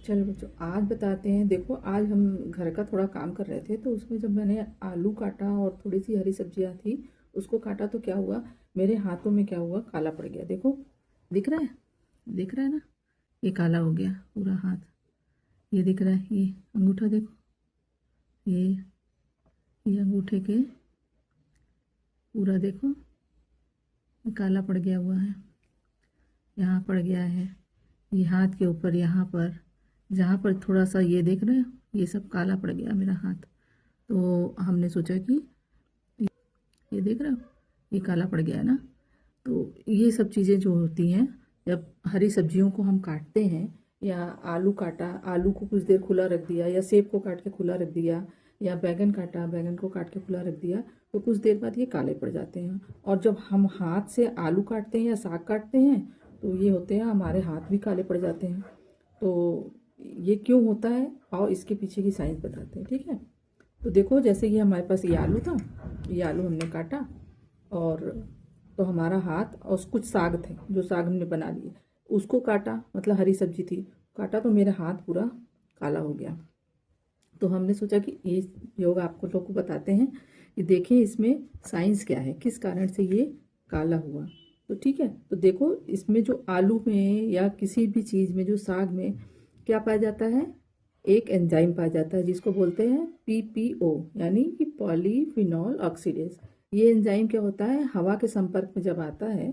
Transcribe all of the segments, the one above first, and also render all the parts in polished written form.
चलो बच्चों आज बताते हैं। देखो आज हम घर का थोड़ा काम कर रहे थे तो उसमें जब मैंने आलू काटा और थोड़ी सी हरी सब्जियां थी उसको काटा तो क्या हुआ, मेरे हाथों में क्या हुआ, काला पड़ गया। देखो दिख रहा है, दिख रहा है ना, ये काला हो गया पूरा हाथ। ये दिख रहा है, ये अंगूठा देखो, ये अंगूठे के पूरा देखो ये काला पड़ गया हुआ है, यहाँ पड़ गया है, ये हाथ के ऊपर यहाँ पर जहाँ पर थोड़ा सा ये देख रहे हो, ये सब काला पड़ गया मेरा हाथ। तो हमने सोचा कि ये देख रहे हो ये काला पड़ गया है ना। तो ये सब चीज़ें जो होती हैं, जब हरी सब्जियों को हम काटते हैं या आलू काटा, आलू को कुछ देर खुला रख दिया या सेब को काट के खुला रख दिया या बैगन काटा, बैगन को काट के खुला रख दिया, तो कुछ देर बाद ये काले पड़ जाते हैं। और जब हम हाथ से आलू काटते हैं या साग काटते हैं तो ये होते हैं, हमारे हाथ भी काले पड़ जाते हैं। तो ये क्यों होता है, आओ इसके पीछे की साइंस बताते हैं, ठीक है। तो देखो जैसे ये हमारे पास ये आलू था, ये आलू हमने काटा और तो हमारा हाथ, और कुछ साग थे जो साग हमने बना लिए, उसको काटा, मतलब हरी सब्जी थी, काटा तो मेरा हाथ पूरा काला हो गया। तो हमने सोचा कि ये योग आपको लोग को बताते हैं कि देखें इसमें साइंस क्या है, किस कारण से ये काला हुआ। तो ठीक है, तो देखो इसमें जो आलू में या किसी भी चीज़ में, जो साग में क्या पाया जाता है, एक एंजाइम पाया जाता है जिसको बोलते हैं PPO, यानी कि पॉलीफिनॉल ऑक्सीडेज। ये एंजाइम क्या होता है, हवा के संपर्क में जब आता है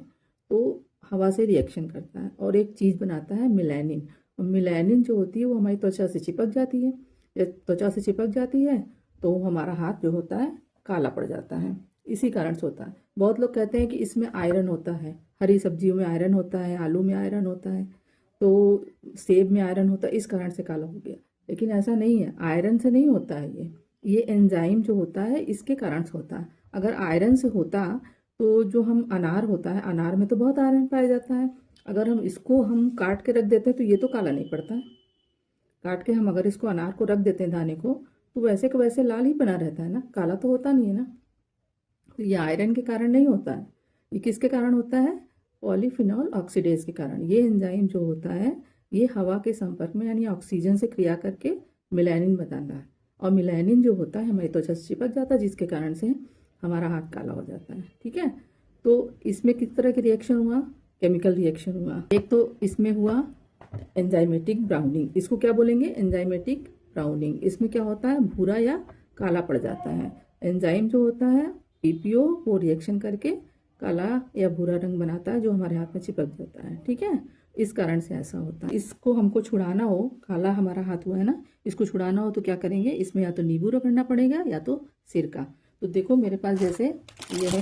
तो हवा से रिएक्शन करता है और एक चीज़ बनाता है मिलेनिन। और मिलेनिन जो होती है वो हमारी त्वचा से चिपक जाती है, जब त्वचा से चिपक जाती है तो हमारा हाथ जो होता है काला पड़ जाता है, इसी कारण से होता है। बहुत लोग कहते हैं कि इसमें आयरन होता है, हरी सब्जियों में आयरन होता है, आलू में आयरन होता है, तो सेब में आयरन होता है, इस कारण से काला हो गया। लेकिन ऐसा नहीं है, आयरन से नहीं होता है ये एंजाइम जो होता है इसके कारण से होता है। अगर आयरन से होता तो जो हम अनार होता है, अनार में तो बहुत आयरन पाया जाता है, अगर हम इसको हम काट के रख देते हैं तो ये तो काला नहीं पड़ता है। काट के हम अगर इसको अनार को रख देते हैं दाने को, तो वैसे को वैसे लाल ही बना रहता है ना, काला तो होता नहीं है ना। तो ये आयरन के कारण नहीं होता है, ये किसके कारण होता है, पॉलीफिनॉल ऑक्सीडेज के कारण। ये एंजाइम जो होता है ये हवा के संपर्क में यानी ऑक्सीजन से क्रिया करके मिलेनिन बनाता है, और मिलेनिन जो होता है हमारी त्वचा से चिपक जाता है जिसके कारण से हमारा हाथ काला हो जाता है, ठीक है। तो इसमें किस तरह की रिएक्शन हुआ, केमिकल रिएक्शन हुआ। एक तो इसमें हुआ एंजाइमेटिक ब्राउनिंग, इसको क्या बोलेंगे, एंजाइमेटिक ब्राउनिंग। इसमें क्या होता है, भूरा या काला पड़ जाता है। एंजाइम जो होता है PPO वो रिएक्शन करके काला या भूरा रंग बनाता है जो हमारे हाथ में चिपक जाता है, ठीक है। इस कारण से ऐसा होता है। इसको हमको छुड़ाना हो, काला हमारा हाथ हुआ है ना, इसको छुड़ाना हो तो क्या करेंगे, इसमें या तो नींबू रगड़ना पड़ेगा या तो सिरका। तो देखो मेरे पास जैसे ये है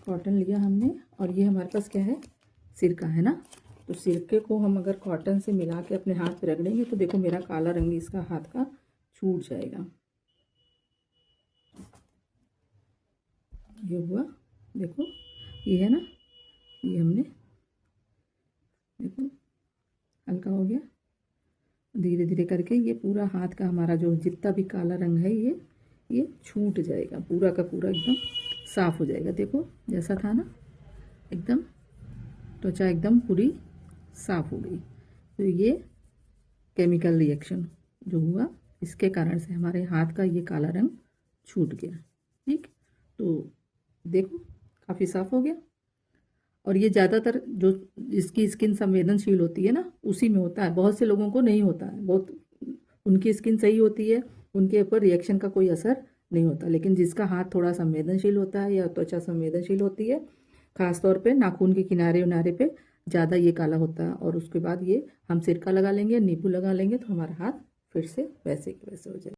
कॉटन लिया हमने, और ये हमारे पास क्या है, सिरका है ना। तो सिरके को हम अगर कॉटन से मिला के अपने हाथ पे रगड़ेंगे तो देखो मेरा काला रंग इसका हाथ का छूट जाएगा। ये हुआ, देखो ये है ना, ये हमने देखो हल्का हो गया, धीरे धीरे करके ये पूरा हाथ का हमारा जो जितना भी काला रंग है ये छूट जाएगा, पूरा का पूरा एकदम साफ हो जाएगा। देखो जैसा था ना, एकदम त्वचा एकदम पूरी साफ हो गई। तो ये केमिकल रिएक्शन जो हुआ इसके कारण से हमारे हाथ का ये काला रंग छूट गया, ठीक। तो देखो काफ़ी साफ हो गया। और ये ज़्यादातर जो जिसकी स्किन संवेदनशील होती है ना उसी में होता है, बहुत से लोगों को नहीं होता है, बहुत उनकी स्किन सही होती है, उनके ऊपर रिएक्शन का कोई असर नहीं होता। लेकिन जिसका हाथ थोड़ा संवेदनशील होता है या त्वचा संवेदनशील होती है, खासतौर पे नाखून के किनारे उनारे पे ज़्यादा ये काला होता है। और उसके बाद ये हम सिरका लगा लेंगे, नींबू लगा लेंगे तो हमारा हाथ फिर से वैसे के वैसे हो जाएगा।